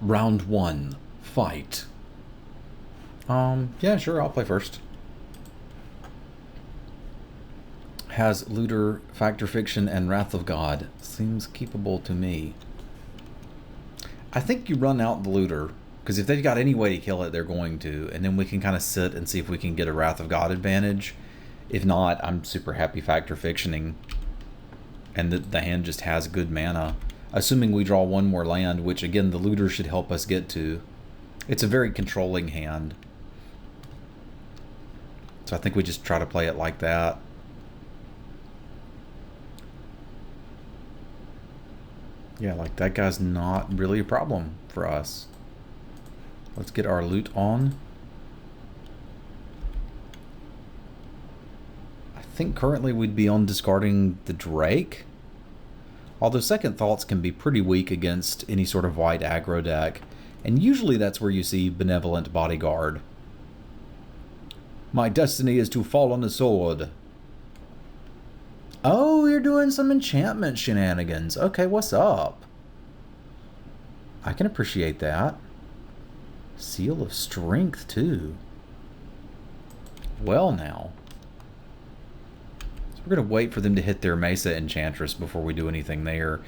Round 1. Fight. Yeah, sure, I'll play first. Has Looter, Fact or Fiction, and Wrath of God. Seems keepable to me. I think you run out the Looter, because if they've got any way to kill it, they're going to, and then we can kind of sit and see if we can get a Wrath of God advantage. If not, I'm super happy Fact or Fictioning, and the hand just has good mana. Assuming we draw one more land, which again the Looter should help us get to. It's a very controlling hand. So I think we just try to play it like that. Yeah, like that guy's not really a problem for us. Let's get our loot on. I think currently we'd be on discarding the Drake. Although Second Thoughts can be pretty weak against any sort of white aggro deck. And usually that's where you see Benevolent Bodyguard. My destiny is to fall on the sword. Oh, you're doing some enchantment shenanigans. Okay, what's up? I can appreciate that. Seal of Strength, too. Well, now. So we're going to wait for them to hit their Mesa Enchantress before we do anything there.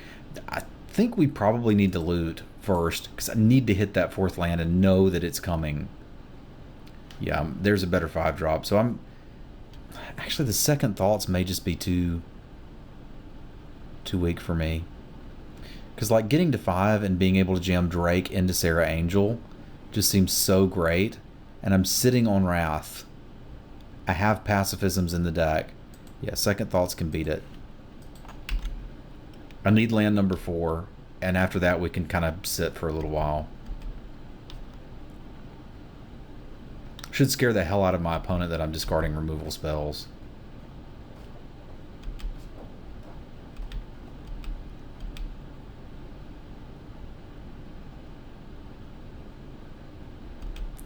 I think we probably need to loot first, because I need to hit that fourth land and know that it's coming. Yeah, there's a better 5-drop. So I'm... Actually, the Second Thoughts may just be too weak for me. Because, like, getting to 5 and being able to jam Drake into Sarah Angel just seems so great. And I'm sitting on Wrath. I have pacifisms in the deck. Yeah, Second Thoughts can beat it. I need land number 4. And after that, we can kind of sit for a little while. Should scare the hell out of my opponent that I'm discarding removal spells.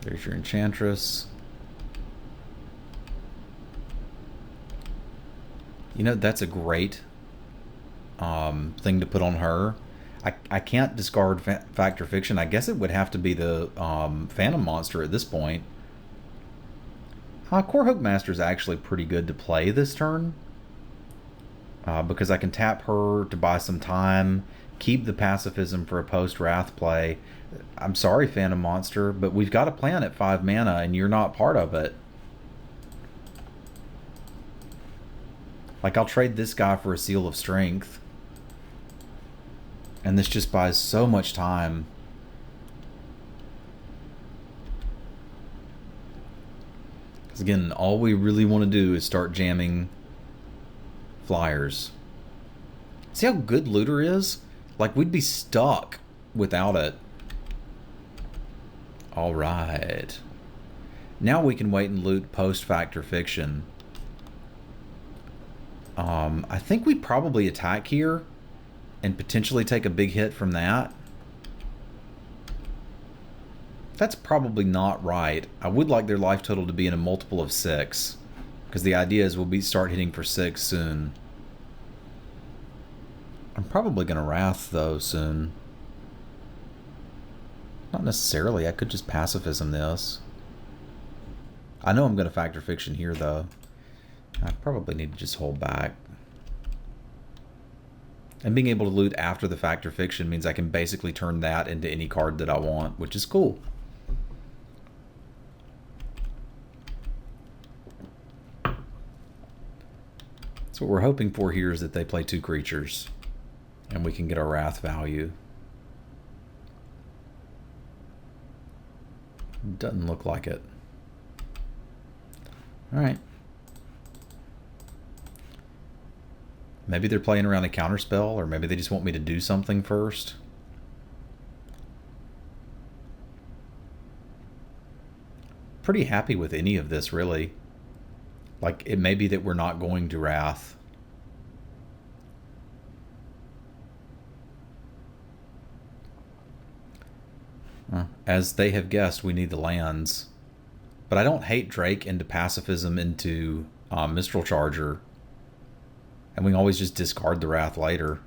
There's your Enchantress. You know, that's a great thing to put on her. I can't discard Fact or Fiction. I guess it would have to be the Phantom Monster at this point. Core Hookmaster is actually pretty good to play this turn. Because I can tap her to buy some time, keep the pacifism for a post-Wrath play. I'm sorry, Phantom Monster, but we've got a plan at 5 mana, and you're not part of it. Like, I'll trade this guy for a Seal of Strength. And this just buys so much time. Because again, all we really want to do is start jamming flyers. See how good Looter is? Like, we'd be stuck without it. Alright. Now we can wait and loot post Fact or Fiction. I think we probably attack here and potentially take a big hit from that. That's probably not right. I would like their life total to be in a multiple of 6. Because the idea is we'll start hitting for 6 soon. I'm probably going to Wrath, though, soon. Not necessarily. I could just Pacifism this. I know I'm going to Fact or Fiction here, though. I probably need to just hold back. And being able to loot after the Fact or Fiction means I can basically turn that into any card that I want, which is cool. So what we're hoping for here is that they play 2 creatures. And we can get our Wrath value. Doesn't look like it. Alright. Maybe they're playing around a counterspell, or maybe they just want me to do something first. Pretty happy with any of this, really. Like, it may be that we're not going to Wrath. As they have guessed, we need the lands. But I don't hate Drake into Pacifism into Mistral Charger. And we can always just discard the Wrath later.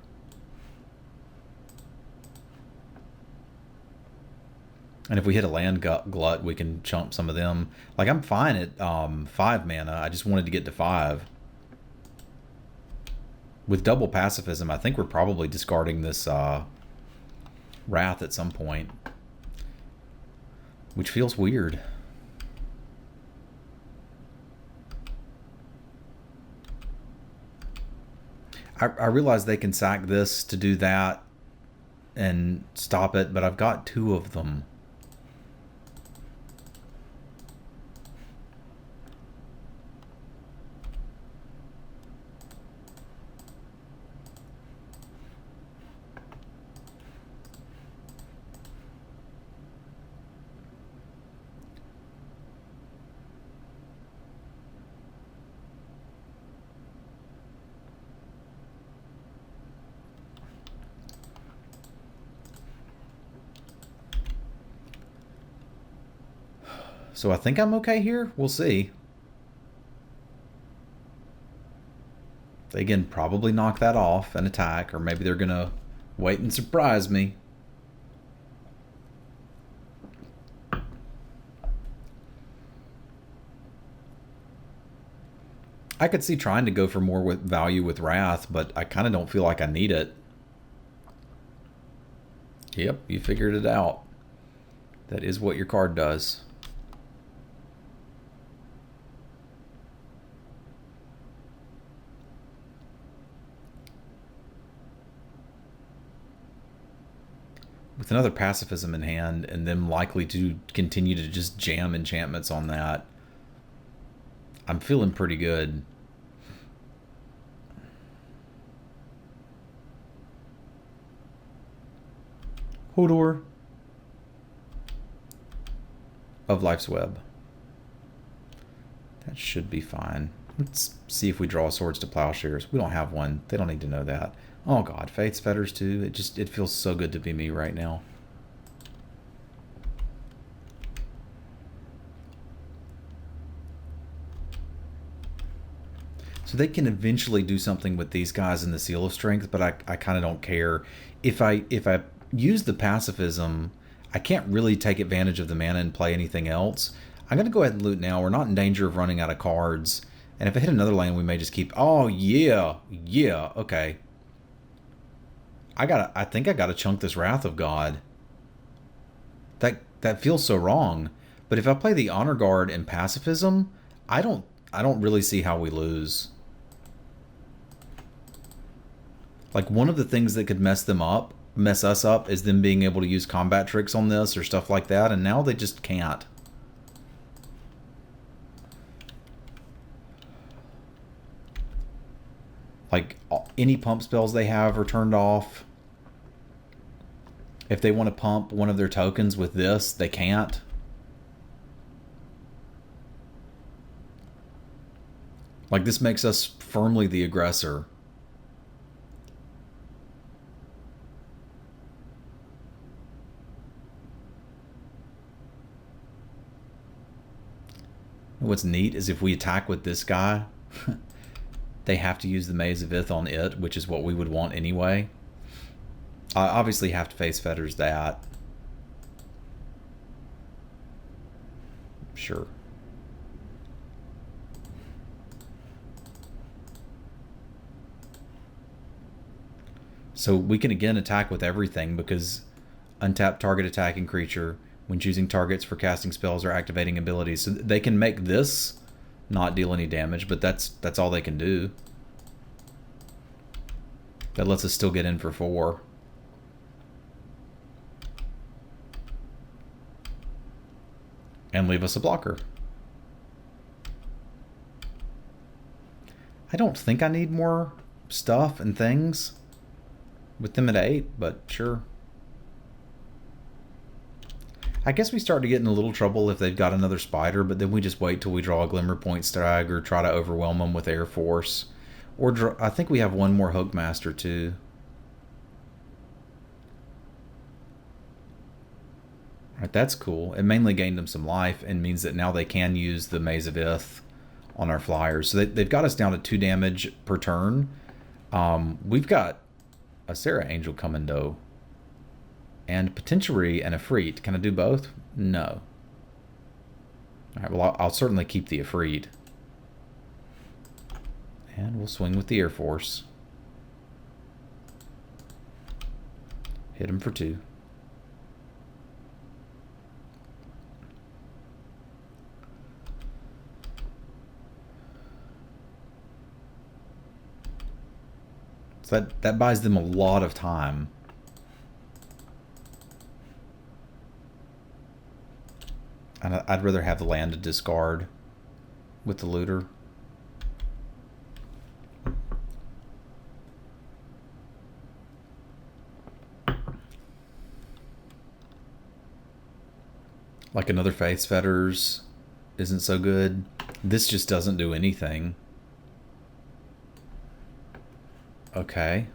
And if we hit a land glut, we can chump some of them. Like, I'm fine at 5 mana. I just wanted to get to 5. With double pacifism, I think we're probably discarding this Wrath at some point. Which feels weird. I realize they can sack this to do that and stop it, but I've got 2 of them. So I think I'm okay here. We'll see. They can probably knock that off and attack, or maybe they're going to wait and surprise me. I could see trying to go for more with value with Wrath, but I kind of don't feel like I need it. Yep, you figured it out. That is what your card does. With another pacifism in hand and them likely to continue to just jam enchantments on that, I'm feeling pretty good. Hodor of Life's Web. That should be fine. Let's see if we draw Swords to Plowshares. We don't have one. They don't need to know that. Oh god, Faith's Fetters too. It feels so good to be me right now. So they can eventually do something with these guys in the Seal of Strength, but I kind of don't care. If I use the pacifism, I can't really take advantage of the mana and play anything else. I'm going to go ahead and loot now. We're not in danger of running out of cards. And if I hit another land, we may just keep... Oh, yeah. Yeah, okay. I think I gotta chunk this Wrath of God. That feels so wrong. But if I play the Honor Guard and Pacifism, I don't really see how we lose. Like, one of the things that could mess us up, is them being able to use combat tricks on this or stuff like that, and now they just can't. Like, any pump spells they have are turned off. If they want to pump one of their tokens with this, they can't. Like, this makes us firmly the aggressor. What's neat is if we attack with this guy, they have to use the Maze of Ith on it, which is what we would want anyway. I obviously have to face Fetters that. Sure. So we can again attack with everything because untap target attacking creature when choosing targets for casting spells or activating abilities. So they can make this not deal any damage, but that's all they can do. That lets us still get in for 4. And leave us a blocker. I don't think I need more stuff and things with them at 8, but sure. I guess we start to get in a little trouble if they've got another spider, but then we just wait till we draw a Glimmer Point Stag or try to overwhelm them with Air Force. Or I think we have one more Hookmaster too. Alright, that's cool. It mainly gained them some life and means that now they can use the Maze of Ith on our flyers. So they've got us down to 2 damage per turn. We've got a Serra Angel coming though. and potentially an Efreet. Can I do both? No. All right, well, I'll certainly keep the Efreet. And we'll swing with the Air Force. Hit him for 2. So that buys them a lot of time. And I'd rather have the land to discard with the looter. Like another Faith's Fetters isn't so good. This just doesn't do anything. Okay.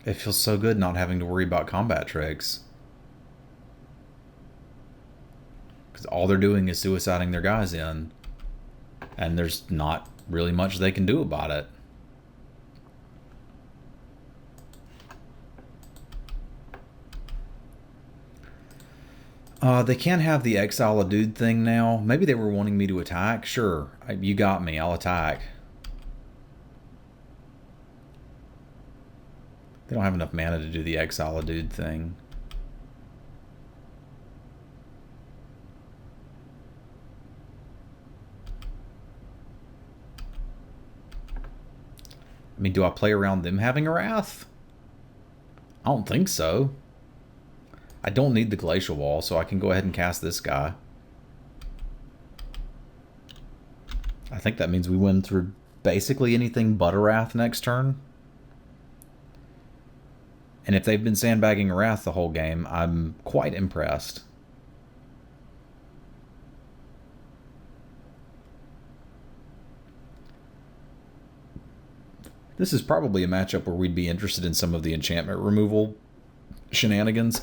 It feels so good not having to worry about combat tricks. Because all they're doing is suiciding their guys in. And there's not really much they can do about it. They can't have the exile a dude thing now. Maybe they were wanting me to attack. Sure, you got me. I'll attack. They don't have enough mana to do the exile a dude thing. I mean, do I play around them having a Wrath? I don't think so. I don't need the Glacial Wall, so I can go ahead and cast this guy. I think that means we win through basically anything but a Wrath next turn. And if they've been sandbagging a Wrath the whole game, I'm quite impressed. This is probably a matchup where we'd be interested in some of the enchantment removal shenanigans.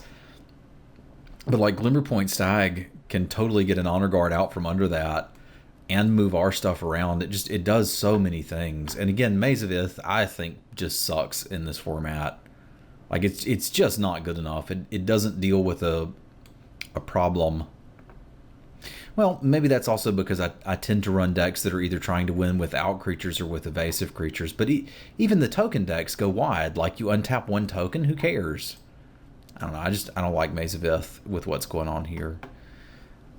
But like Glimmerpoint Stag can totally get an Honor Guard out from under that and move our stuff around. It does so many things. And again, Maze of Ith, I think, just sucks in this format. Like it's just not good enough. It doesn't deal with a problem. Well, maybe that's also because I tend to run decks that are either trying to win without creatures or with evasive creatures. But even the token decks go wide. Like you untap one token, who cares? I don't know. I don't like Maze of Ith with what's going on here.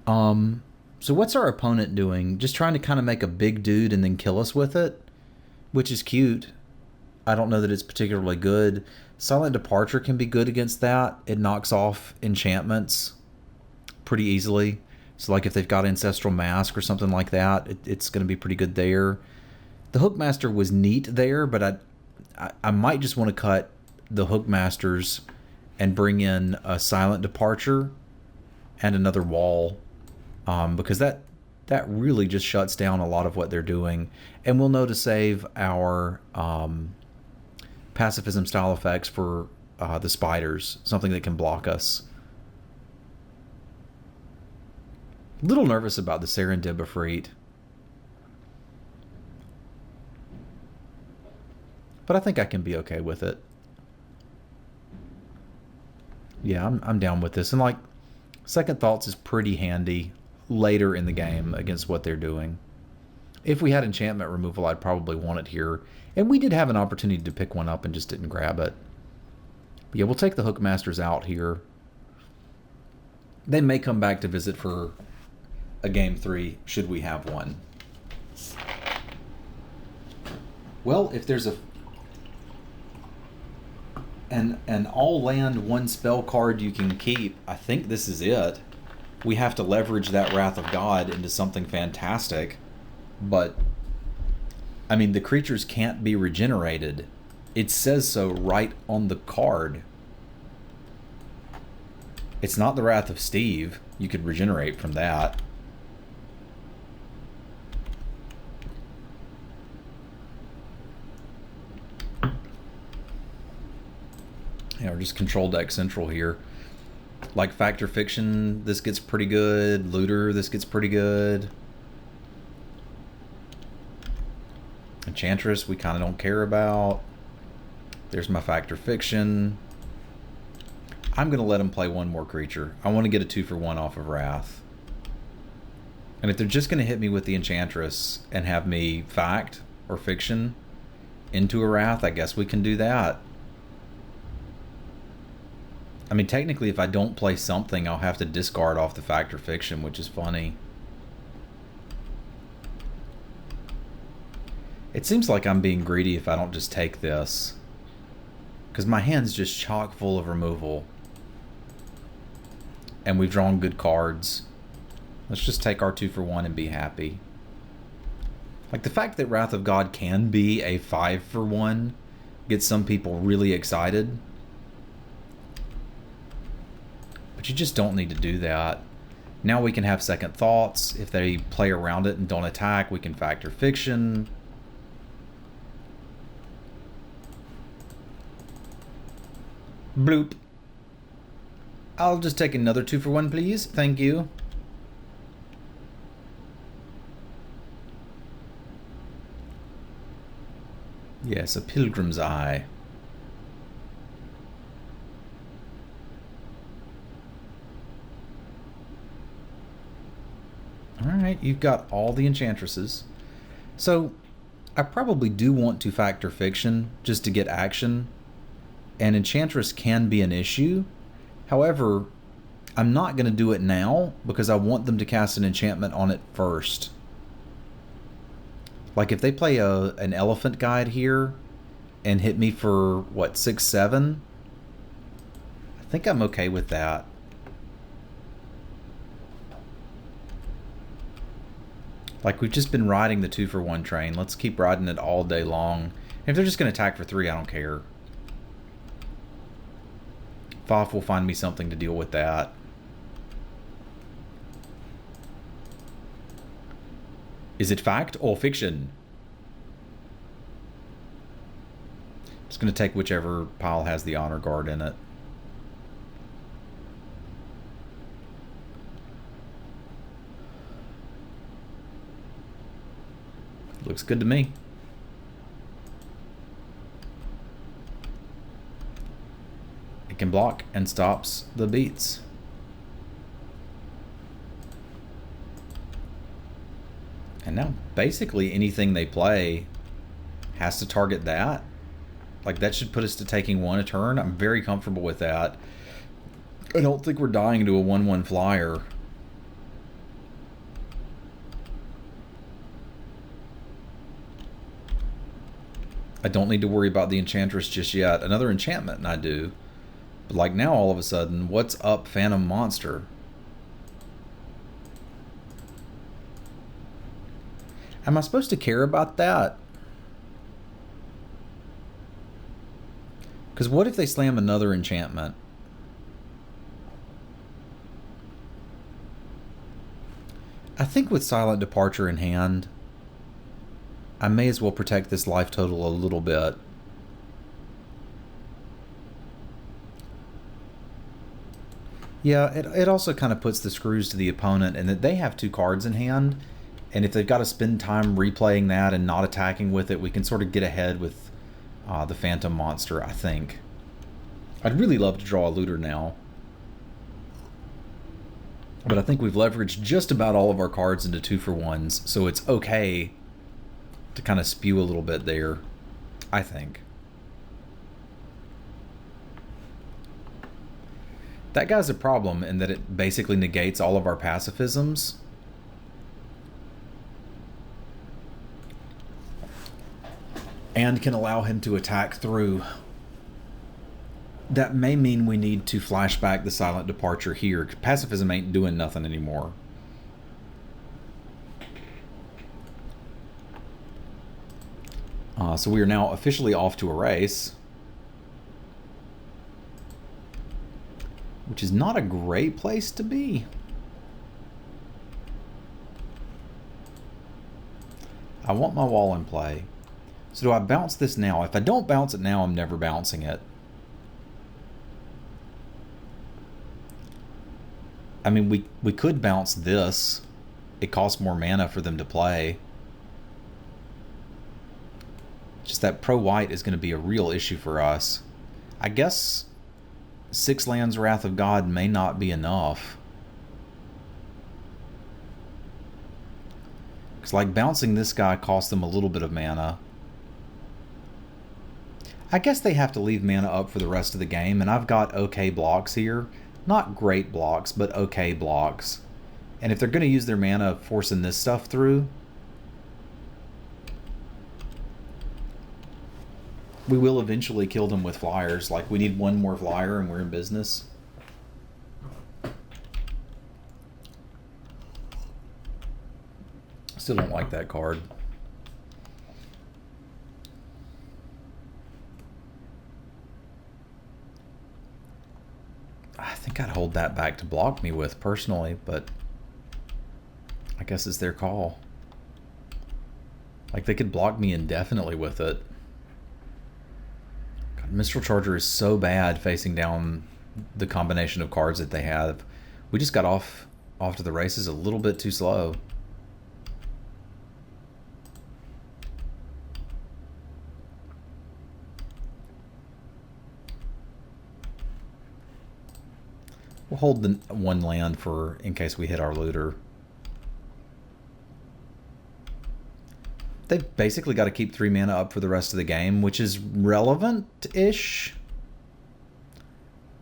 So what's our opponent doing? Just trying to kind of make a big dude and then kill us with it, which is cute. I don't know that it's particularly good. Silent Departure can be good against that. It knocks off enchantments pretty easily. So like if they've got Ancestral Mask or something like that, it's going to be pretty good there. The Hookmaster was neat there, but I might just want to cut the Hookmasters and bring in a Silent Departure and another wall, because that really just shuts down a lot of what they're doing. And we'll know to save our pacifism style effects for the spiders, something that can block us. A little nervous about the Serendib Efreet, but I think I can be okay with it. Yeah, I'm down with this. And like, Second Thoughts is pretty handy later in the game against what they're doing. If we had enchantment removal, I'd probably want it here. And we did have an opportunity to pick one up and just didn't grab it. But yeah, we'll take the Hookmasters out here. They may come back to visit for a game 3, should we have one. Well, if there's an all land one spell card you can keep, I think this is it. We have to leverage that Wrath of God into something fantastic. But I mean, the creatures can't be regenerated. It says so right on the card. It's not the Wrath of Steve. You could regenerate from that. Yeah, we're just control deck central here. Like Fact or Fiction, this gets pretty good. Looter, this gets pretty good. Enchantress we kind of don't care about. There's my Fact or Fiction. I'm going to let him play one more creature. I want to get a 2-for-1 off of Wrath. And if they're just going to hit me with the Enchantress and have me Fact or Fiction into a Wrath, I guess we can do that. I mean, technically, if I don't play something, I'll have to discard off the Fact or Fiction, which is funny. It seems like I'm being greedy if I don't just take this, because my hand's just chock full of removal. And we've drawn good cards. Let's just take our 2-for-1 and be happy. Like, the fact that Wrath of God can be a 5-for-1 gets some people really excited. But you just don't need to do that. Now we can have second thoughts. If they play around it and don't attack, we can Fact or Fiction. Bloop. I'll just take another 2-for-1, please. Thank you. Yes, a Pilgrim's Eye. Alright, you've got all the Enchantresses. So, I probably do want to Fact or Fiction just to get action. And Enchantress can be an issue. However, I'm not going to do it now because I want them to cast an enchantment on it first. Like if they play an Elephant Guide here and hit me for, what, 6-7? I think I'm okay with that. Like, we've just been riding the 2-for-1 train. Let's keep riding it all day long. If they're just going to attack for 3, I don't care. Foff will find me something to deal with that. Is it Fact or Fiction? Just going to take whichever pile has the Honor Guard in it. Looks good to me. It can block and stops the beats. And now basically anything they play has to target that. Like, that should put us to taking 1 a turn. I'm very comfortable with that. I don't think we're dying to a 1/1 flyer. I don't need to worry about the Enchantress just yet. Another enchantment and I do. But like now all of a sudden, what's up, Phantom Monster? Am I supposed to care about that? Because what if they slam another enchantment? I think with Silent Departure in hand, I may as well protect this life total a little bit. Yeah, it also kind of puts the screws to the opponent in that they have 2 cards in hand, and if they've got to spend time replaying that and not attacking with it, we can sort of get ahead with the Phantom Monster, I think. I'd really love to draw a Looter now. But I think we've leveraged just about all of our cards into 2-for-1s, so it's okay to kind of spew a little bit there, I think. That guy's a problem in that it basically negates all of our pacifisms. And can allow him to attack through. That may mean we need to flash back the Silent Departure here. Pacifism ain't doing nothing anymore. So we are now officially off to a race. Which is not a great place to be. I want my wall in play. So do I bounce this now? If I don't bounce it now, I'm never bouncing it. I mean, we could bounce this. It costs more mana for them to play. Just that pro-white is going to be a real issue for us. I guess 6 lands Wrath of God may not be enough. Because like bouncing this guy costs them a little bit of mana. I guess they have to leave mana up for the rest of the game, and I've got okay blocks here. Not great blocks, but okay blocks. And if they're going to use their mana forcing this stuff through, we will eventually kill them with flyers. Like, we need one more flyer and we're in business. Still don't like that card. I think I'd hold that back to block me with personally, but I guess it's their call. Like, they could block me indefinitely with it. God, Mistral Charger is so bad facing down the combination of cards that they have. We just got off to the races a little bit too slow. We'll hold the one land for in case we hit our looter. They've basically got to keep 3 mana up for the rest of the game, which is relevant-ish.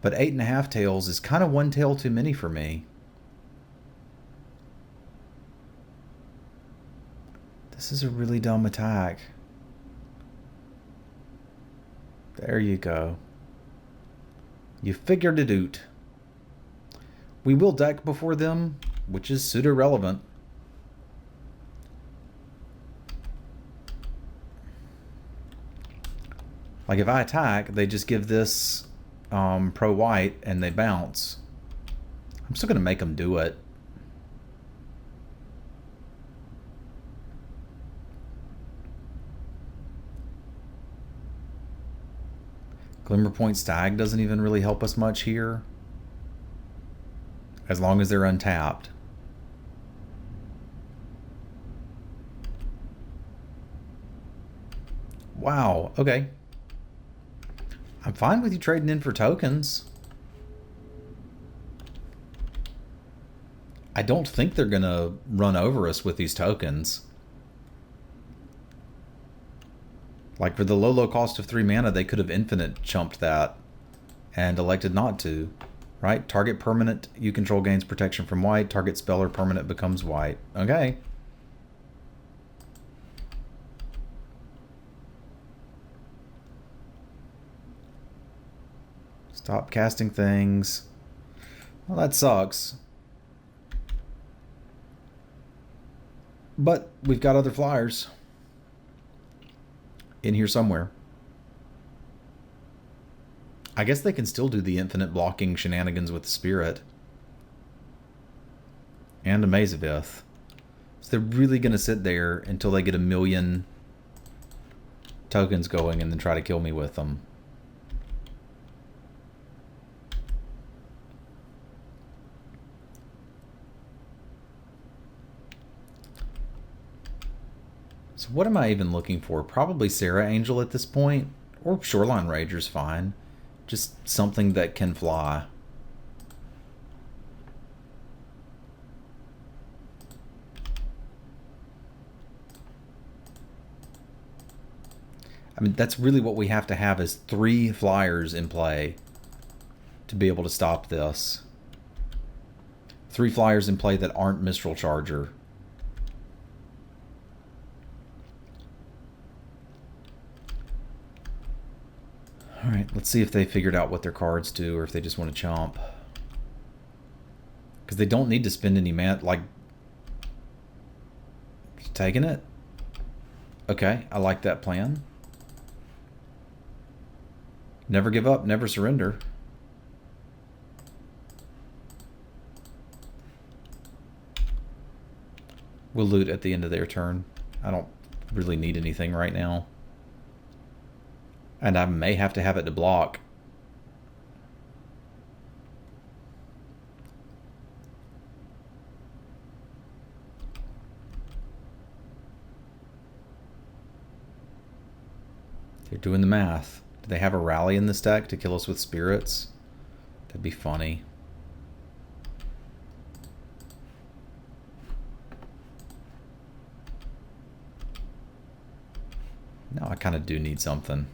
But 8.5 tails is kind of 1 tail too many for me. This is a really dumb attack. There you go. You figured it out. We will deck before them, which is pseudo-relevant. Like, if I attack, they just give this pro-white and they bounce. I'm still going to make them do it. Glimmerpoint Stag doesn't even really help us much here, as long as they're untapped. Wow, okay. I'm fine with you trading in for tokens. I don't think they're gonna run over us with these tokens. Like, for the low cost of 3 mana, they could have infinite chumped that and elected not to. Right? Target permanent you control gains protection from white. Target spell or permanent becomes white. Okay. Stop casting things. Well, that sucks. But we've got other flyers in here somewhere. I guess they can still do the infinite blocking shenanigans with the Spirit. And a Maze of Ith. So they're really going to sit there until they get a million tokens going and then try to kill me with them. So what am I even looking for? Probably Sarah Angel at this point. Or Shoreline Rager's fine. Just something that can fly. I mean, that's really what we have to have, is 3 flyers in play to be able to stop this. 3 flyers in play that aren't Mistral Charger. Alright, let's see if they figured out what their cards do, or if they just want to chomp. Because they don't need to spend any mana, like... Taking it? Okay, I like that plan. Never give up, never surrender. We'll loot at the end of their turn. I don't really need anything right now. And I may have to have it to block. Doing the math. Do they have a rally in this deck to kill us with spirits? That'd be funny. No, I kind of do need something.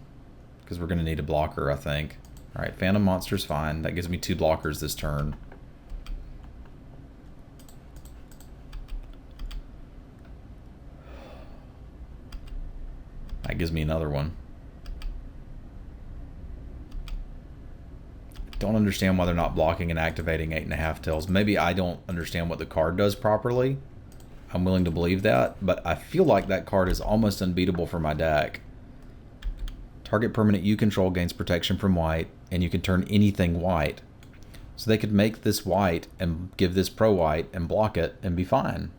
Because we're going to need a blocker, I think. Alright, Phantom Monster's fine. That gives me 2 blockers this turn. That gives me another one. Don't understand why they're not blocking and activating 8.5 tails. Maybe I don't understand what the card does properly. I'm willing to believe that, but I feel like that card is almost unbeatable for my deck. Target permanent you control gains protection from white, and you can turn anything white. So they could make this white and give this pro white and block it and be fine.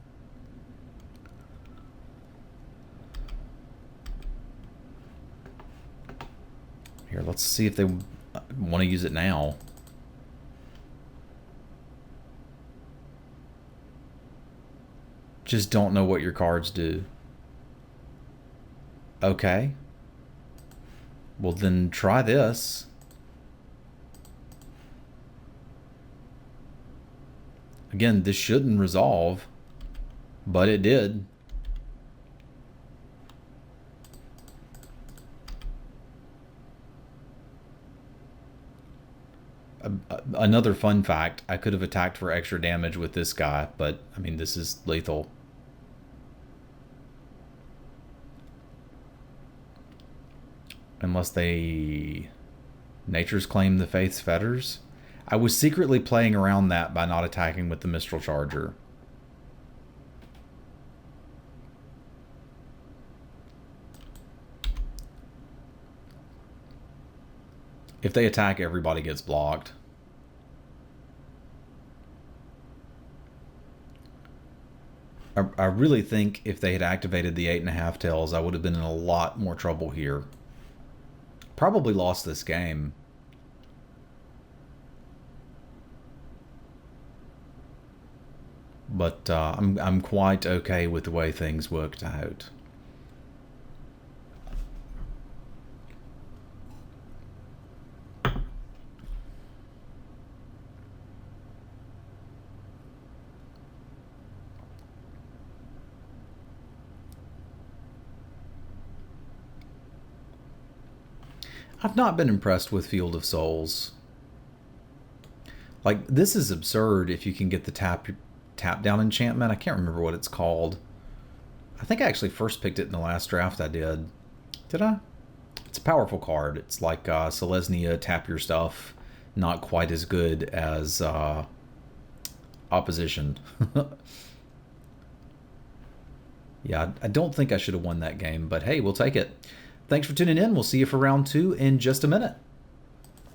Here, let's see if they want to use it now. Just don't know what your cards do. Okay. Well, then try this. Again, this shouldn't resolve, but it did. Another fun fact, I could have attacked for extra damage with this guy, but, I mean, this is lethal. Unless they... Nature's Claim the Faith's Fetters? I was secretly playing around that by not attacking with the Mistral Charger. If they attack, everybody gets blocked. I really think if they had activated the 8.5 tails, I would have been in a lot more trouble here. Probably lost this game. But I'm quite okay with the way things worked out. I've not been impressed with Field of Souls. Like, this is absurd if you can get the tap down enchantment. I can't remember what it's called. I think I actually first picked it in the last draft I did. Did I? It's a powerful card. It's like Selesnya, tap your stuff. Not quite as good as Opposition. Yeah, I don't think I should have won that game, but hey, we'll take it. Thanks for tuning in. We'll see you for round 2 in just a minute.